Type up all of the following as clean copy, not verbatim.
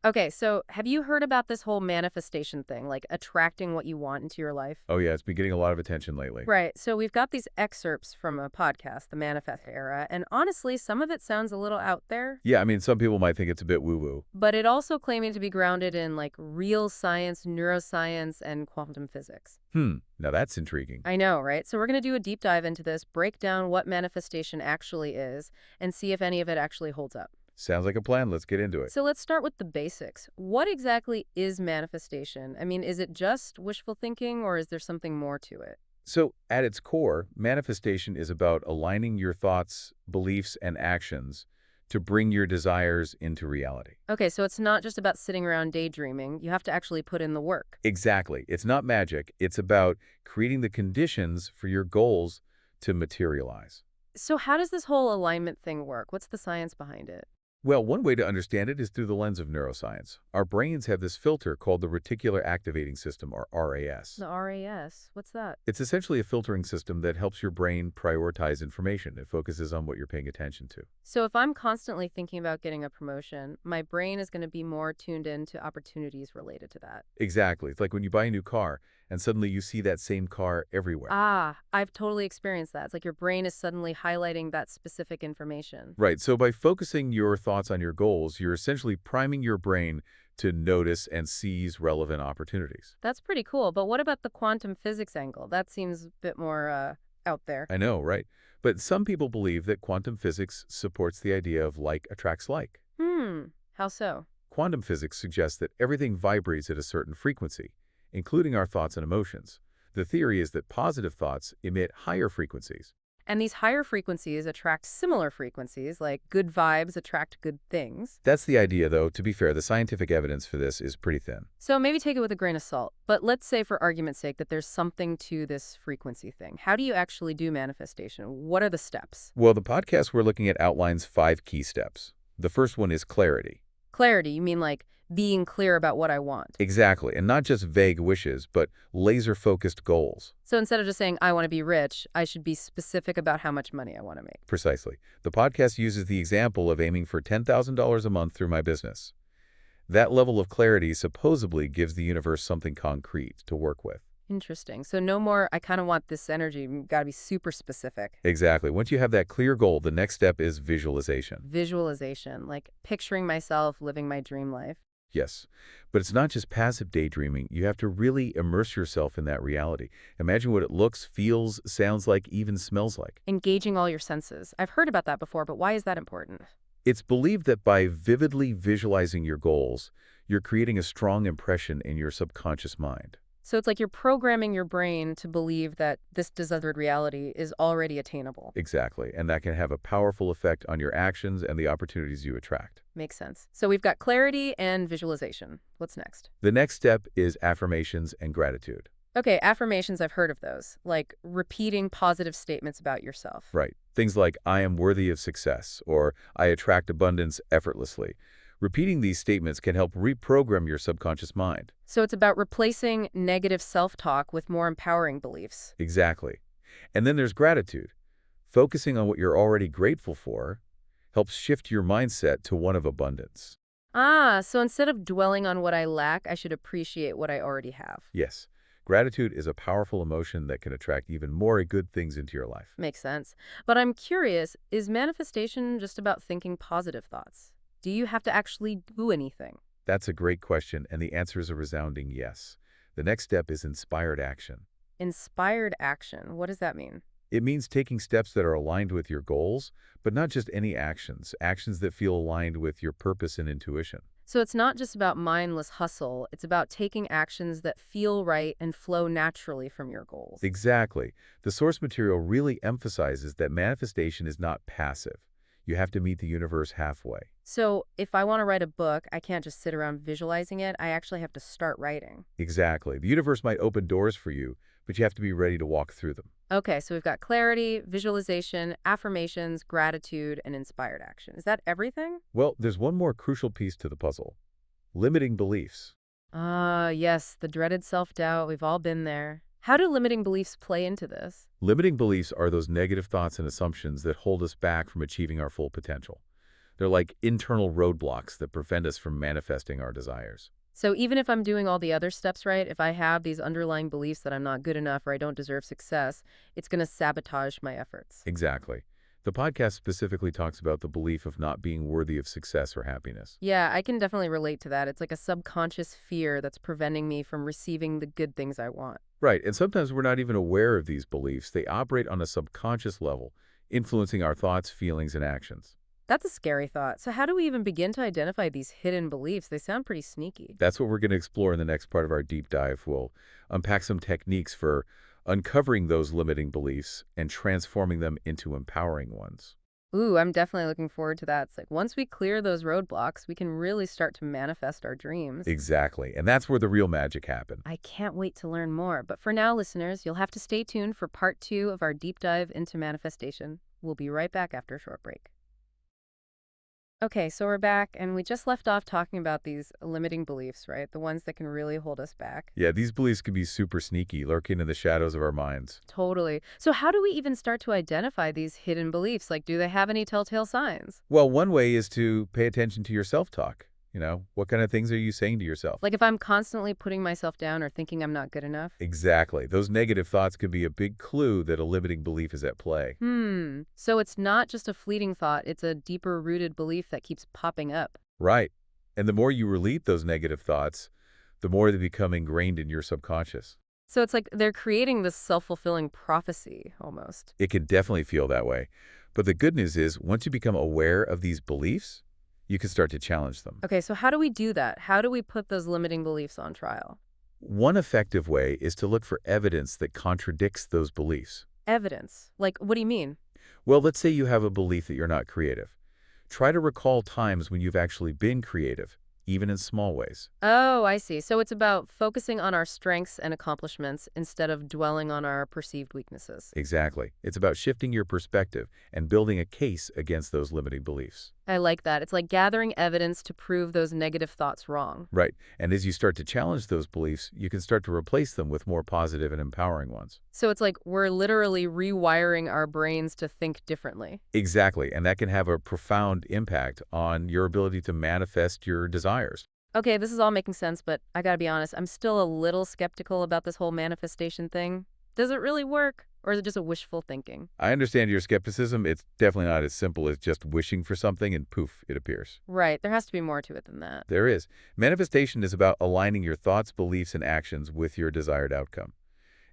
Okay, so have you heard about this whole manifestation thing, like attracting what you want into your life? Oh, yeah, it's been getting a lot of attention lately. Right. So we've got these excerpts from a podcast, The Manifest Era, and honestly, some of it sounds a little out there, Yeah, I mean, some people might think it's a bit woo-woo. but it also claiming to be grounded in like real science, neuroscience, and quantum physics. Now that's intriguing. I know, right? So we're going to do a deep dive into this, break down what manifestation actually is, and see if any of it actually holds up. Sounds like a plan. Let's get into it. So let's start with the basics. What exactly is manifestation? I mean, is it just wishful thinking or is there something more to it? So, at its core, manifestation is about aligning your thoughts, beliefs, and actions to bring your desires into reality. Okay, so it's not just about sitting around daydreaming. You have to actually put in the work. Exactly. It's not magic. It's about creating the conditions for your goals to materialize. So how does this whole alignment thing work? What's the science behind it? Well, one way to understand it is through the lens of neuroscience. Our brains have this filter called the reticular activating system, or RAS. The RAS. What's that? It's essentially a filtering system that helps your brain prioritize information. It focuses on what you're paying attention to. So if I'm constantly thinking about getting a promotion, my brain is going to be more tuned in to opportunities related to that. Exactly. It's like when you buy a new car and suddenly you see that same car everywhere. Ah, I've totally experienced that. It's like your brain is suddenly highlighting that specific information. Right. So by focusing your thoughts on your goals, you're essentially priming your brain to notice and seize relevant opportunities. That's pretty cool. But what about the quantum physics angle? That seems a bit more out there. I know, right? But some people believe that quantum physics supports the idea of like attracts like. How so? Quantum physics suggests that everything vibrates at a certain frequency, including our thoughts and emotions. The theory is that positive thoughts emit higher frequencies. And these higher frequencies attract similar frequencies, like good vibes attract good things. That's the idea, though. To be fair, the scientific evidence for this is pretty thin. So maybe take it with a grain of salt. But let's say, for argument's sake, that there's something to this frequency thing. How do you actually do manifestation? What are the steps? Well, the podcast we're looking at outlines 5 key steps. The first one is clarity. Clarity, you mean like being clear about what I want. Exactly, and not just vague wishes, but laser-focused goals. So instead of just saying, I want to be rich, I should be specific about how much money I want to make. Precisely. The podcast uses the example of aiming for $10,000 a month through my business. That level of clarity supposedly gives the universe something concrete to work with. Interesting. So no more, I kind of want this energy. Got to be super specific. Exactly. Once you have that clear goal, the next step is visualization. Visualization, like picturing myself living my dream life. Yes, but it's not just passive daydreaming. You have to really immerse yourself in that reality. Imagine what it looks, feels, sounds like, even smells like. Engaging all your senses. I've heard about that before, but why is that important? It's believed that by vividly visualizing your goals, you're creating a strong impression in your subconscious mind. So it's like you're programming your brain to believe that this desired reality is already attainable. Exactly, and that can have a powerful effect on your actions and the opportunities you attract. Makes sense. So we've got clarity and visualization. What's next? The next step is affirmations and gratitude. Okay, affirmations, I've heard of those, like repeating positive statements about yourself. Right. Things like, I am worthy of success, or I attract abundance effortlessly. Repeating these statements can help reprogram your subconscious mind. So it's about replacing negative self-talk with more empowering beliefs. Exactly. And then there's gratitude. Focusing on what you're already grateful for helps shift your mindset to one of abundance. Ah, so instead of dwelling on what I lack, I should appreciate what I already have. Yes, gratitude is a powerful emotion that can attract even more good things into your life. Makes sense. But I'm curious, is manifestation just about thinking positive thoughts? Do you have to actually do anything? That's a great question, and the answer is a resounding yes. The next step is inspired action. Inspired action. What does that mean? It means taking steps that are aligned with your goals, but not just any actions, actions that feel aligned with your purpose and intuition. So it's not just about mindless hustle, it's about taking actions that feel right and flow naturally from your goals. Exactly. The source material really emphasizes that manifestation is not passive. You have to meet the universe halfway. So if I want to write a book, I can't just sit around visualizing it. I actually have to start writing. Exactly. The universe might open doors for you, but you have to be ready to walk through them. Okay, so we've got clarity, visualization, affirmations, gratitude, and inspired action. Is that everything? Well, there's one more crucial piece to the puzzle. Limiting beliefs. Ah, yes, the dreaded self-doubt. We've all been there. How do limiting beliefs play into this? Limiting beliefs are those negative thoughts and assumptions that hold us back from achieving our full potential. They're like internal roadblocks that prevent us from manifesting our desires. So even if I'm doing all the other steps right, if I have these underlying beliefs that I'm not good enough or I don't deserve success, it's going to sabotage my efforts. Exactly. The podcast specifically talks about the belief of not being worthy of success or happiness. Yeah, I can definitely relate to that. It's like a subconscious fear that's preventing me from receiving the good things I want. Right, and sometimes we're not even aware of these beliefs. They operate on a subconscious level, influencing our thoughts, feelings, and actions. That's a scary thought. So how do we even begin to identify these hidden beliefs? They sound pretty sneaky. That's what we're going to explore in the next part of our deep dive. We'll unpack some techniques for uncovering those limiting beliefs and transforming them into empowering ones. Ooh, I'm definitely looking forward to that. It's like once we clear those roadblocks, we can really start to manifest our dreams. Exactly, and that's where the real magic happens. I can't wait to learn more. But for now, listeners, you'll have to stay tuned for part 2 of our deep dive into manifestation. We'll be right back after a short break. Okay, so we're back, and we just left off talking about these limiting beliefs, right? The ones that can really hold us back. Yeah, these beliefs can be super sneaky, lurking in the shadows of our minds. Totally. So how do we even start to identify these hidden beliefs? Like, do they have any telltale signs? Well, one way is to pay attention to your self-talk. What kind of things are you saying to yourself? Like if I'm constantly putting myself down or thinking I'm not good enough? Exactly. Those negative thoughts could be a big clue that a limiting belief is at play. So it's not just a fleeting thought, it's a deeper rooted belief that keeps popping up. Right. And the more you repeat those negative thoughts, the more they become ingrained in your subconscious. So it's like they're creating this self-fulfilling prophecy, almost. It can definitely feel that way. But the good news is, once you become aware of these beliefs, you can start to challenge them. Okay, so how do we do that? How do we put those limiting beliefs on trial? One effective way is to look for evidence that contradicts those beliefs. Evidence. Like, what do you mean? Well, let's say you have a belief that you're not creative. Try to recall times when you've actually been creative, even in small ways. Oh, I see. So it's about focusing on our strengths and accomplishments instead of dwelling on our perceived weaknesses. Exactly. It's about shifting your perspective and building a case against those limiting beliefs. I like that. It's like gathering evidence to prove those negative thoughts wrong. Right. And as you start to challenge those beliefs, you can start to replace them with more positive and empowering ones. So it's like we're literally rewiring our brains to think differently. Exactly. And that can have a profound impact on your ability to manifest your desires. Okay, this is all making sense, but I gotta be honest, I'm still a little skeptical about this whole manifestation thing. Does it really work? Or is it just a wishful thinking? I understand your skepticism. It's definitely not as simple as just wishing for something and poof, it appears. Right, there has to be more to it than that. There is. Manifestation is about aligning your thoughts, beliefs, and actions with your desired outcome.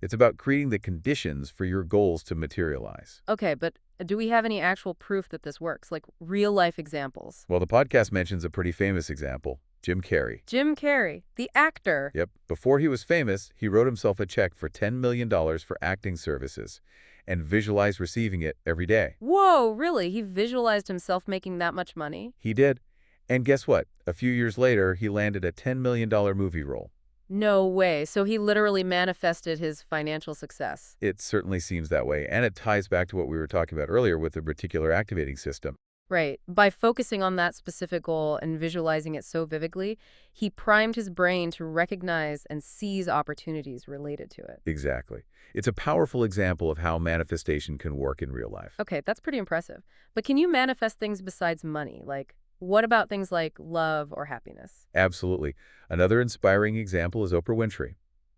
It's about creating the conditions for your goals to materialize. Okay, but do we have any actual proof that this works? Like real life examples? Well, the podcast mentions a pretty famous example, Jim Carrey. Jim Carrey, the actor. Yep. Before he was famous, he wrote himself a check for $10 million for acting services and visualized receiving it every day. Whoa, really? He visualized himself making that much money? He did. And guess what? A few years later, he landed a $10 million movie role. No way. So he literally manifested his financial success. It certainly seems that way, and it ties back to what we were talking about earlier with the reticular activating system. Right. By focusing on that specific goal and visualizing it so vividly, he primed his brain to recognize and seize opportunities related to it. Exactly. It's a powerful example of how manifestation can work in real life. Okay, that's pretty impressive. But can you manifest things besides money? Like, what about things like love or happiness? Absolutely. Another inspiring example is Oprah Winfrey.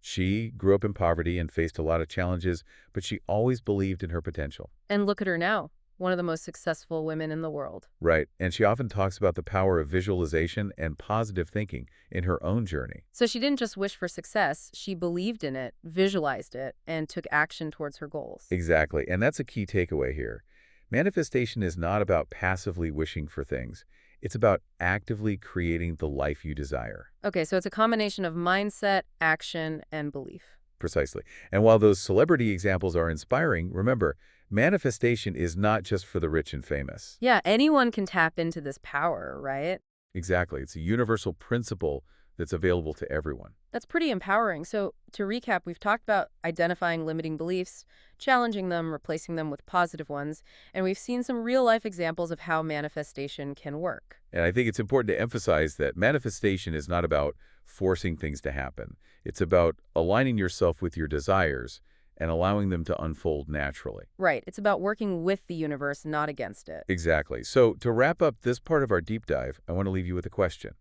She grew up in poverty and faced a lot of challenges, but she always believed in her potential. And look at her now, one of the most successful women in the world. Right, and she often talks about the power of visualization and positive thinking in her own journey. So she didn't just wish for success, she believed in it, visualized it, and took action towards her goals. Exactly, and that's a key takeaway here. Manifestation is not about passively wishing for things. It's about actively creating the life you desire. Okay, so it's a combination of mindset, action, and belief. Precisely. And while those celebrity examples are inspiring, remember, manifestation is not just for the rich and famous. Yeah, anyone can tap into this power, right? Exactly. It's a universal principle that's available to everyone. That's pretty empowering. So to recap, we've talked about identifying limiting beliefs, challenging them, replacing them with positive ones, and we've seen some real-life examples of how manifestation can work. And I think it's important to emphasize that manifestation is not about forcing things to happen. It's about aligning yourself with your desires and allowing them to unfold naturally. Right. It's about working with the universe, not against it. Exactly. So to wrap up this part of our deep dive, I want to leave you with a question.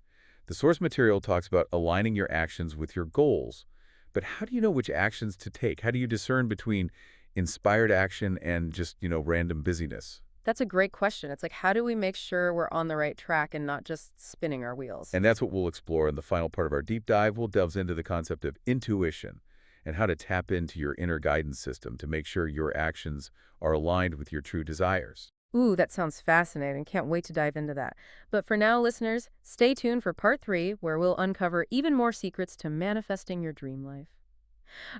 The source material talks about aligning your actions with your goals. But how do you know which actions to take? How do you discern between inspired action and just, random busyness? That's a great question. It's like, how do we make sure we're on the right track and not just spinning our wheels? And that's what we'll explore in the final part of our deep dive. We'll delve into the concept of intuition and how to tap into your inner guidance system to make sure your actions are aligned with your true desires. Ooh, that sounds fascinating. Can't wait to dive into that. But for now, listeners, stay tuned for part 3, where we'll uncover even more secrets to manifesting your dream life.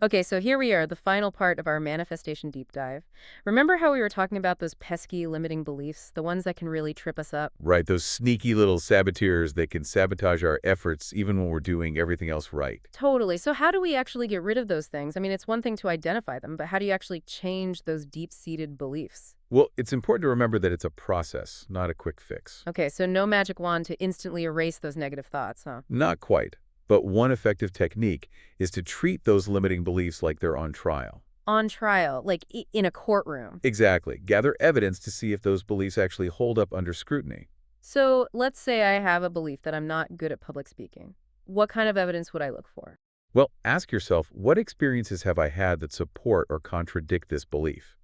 Okay, so here we are, the final part of our manifestation deep dive. Remember how we were talking about those pesky limiting beliefs, the ones that can really trip us up? Right, those sneaky little saboteurs that can sabotage our efforts even when we're doing everything else right. Totally. So how do we actually get rid of those things? I mean, it's one thing to identify them, but how do you actually change those deep-seated beliefs? Well, it's important to remember that it's a process, not a quick fix. Okay, so no magic wand to instantly erase those negative thoughts, huh? Not quite. But one effective technique is to treat those limiting beliefs like they're on trial. On trial, like in a courtroom. Exactly. Gather evidence to see if those beliefs actually hold up under scrutiny. So let's say I have a belief that I'm not good at public speaking. What kind of evidence would I look for? Well, ask yourself, what experiences have I had that support or contradict this belief?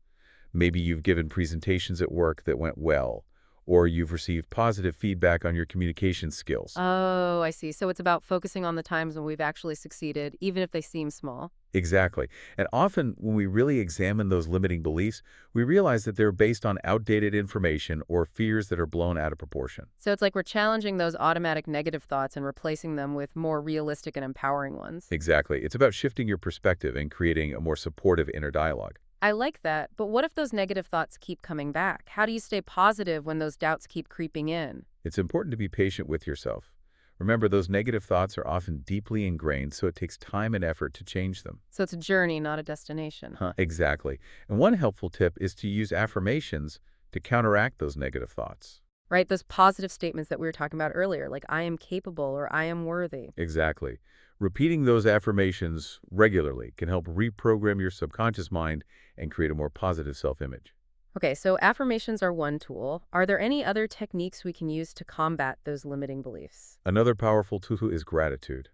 Maybe you've given presentations at work that went well, or you've received positive feedback on your communication skills. Oh, I see. So it's about focusing on the times when we've actually succeeded, even if they seem small. Exactly. And often, when we really examine those limiting beliefs, we realize that they're based on outdated information or fears that are blown out of proportion. So it's like we're challenging those automatic negative thoughts and replacing them with more realistic and empowering ones. Exactly. It's about shifting your perspective and creating a more supportive inner dialogue. I like that, but what if those negative thoughts keep coming back? How do you stay positive when those doubts keep creeping in? It's important to be patient with yourself. Remember, those negative thoughts are often deeply ingrained, so it takes time and effort to change them. So it's a journey, not a destination. Exactly. And one helpful tip is to use affirmations to counteract those negative thoughts. Right? Those positive statements that we were talking about earlier, like I am capable or I am worthy. Exactly. Repeating those affirmations regularly can help reprogram your subconscious mind and create a more positive self-image. Okay, so affirmations are one tool. Are there any other techniques we can use to combat those limiting beliefs? Another powerful tool is gratitude.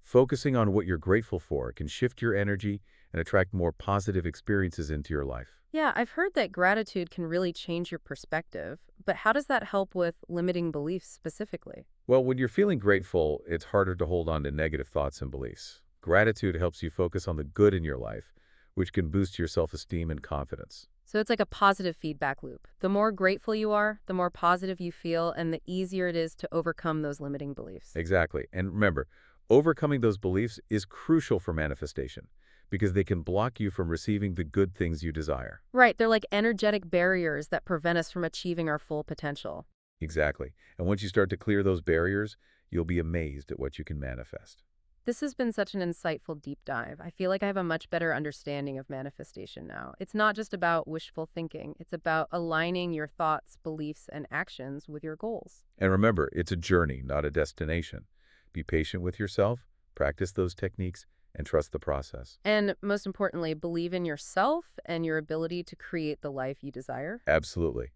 Focusing on what you're grateful for can shift your energy and attract more positive experiences into your life. Yeah, I've heard that gratitude can really change your perspective, but how does that help with limiting beliefs specifically? Well, when you're feeling grateful, it's harder to hold on to negative thoughts and beliefs. Gratitude helps you focus on the good in your life, which can boost your self-esteem and confidence. So it's like a positive feedback loop. The more grateful you are, the more positive you feel, and the easier it is to overcome those limiting beliefs. Exactly. And remember, overcoming those beliefs is crucial for manifestation because they can block you from receiving the good things you desire. Right, they're like energetic barriers that prevent us from achieving our full potential. Exactly. And once you start to clear those barriers, you'll be amazed at what you can manifest. This has been such an insightful deep dive. I feel like I have a much better understanding of manifestation now. It's not just about wishful thinking. It's about aligning your thoughts, beliefs, and actions with your goals. And remember, it's a journey, not a destination. Be patient with yourself, practice those techniques, and trust the process. And most importantly, believe in yourself and your ability to create the life you desire. Absolutely.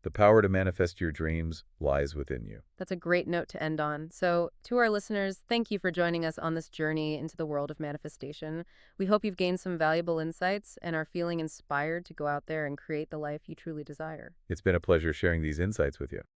The power to manifest your dreams lies within you. That's a great note to end on. So, to our listeners, thank you for joining us on this journey into the world of manifestation. We hope you've gained some valuable insights and are feeling inspired to go out there and create the life you truly desire. It's been a pleasure sharing these insights with you.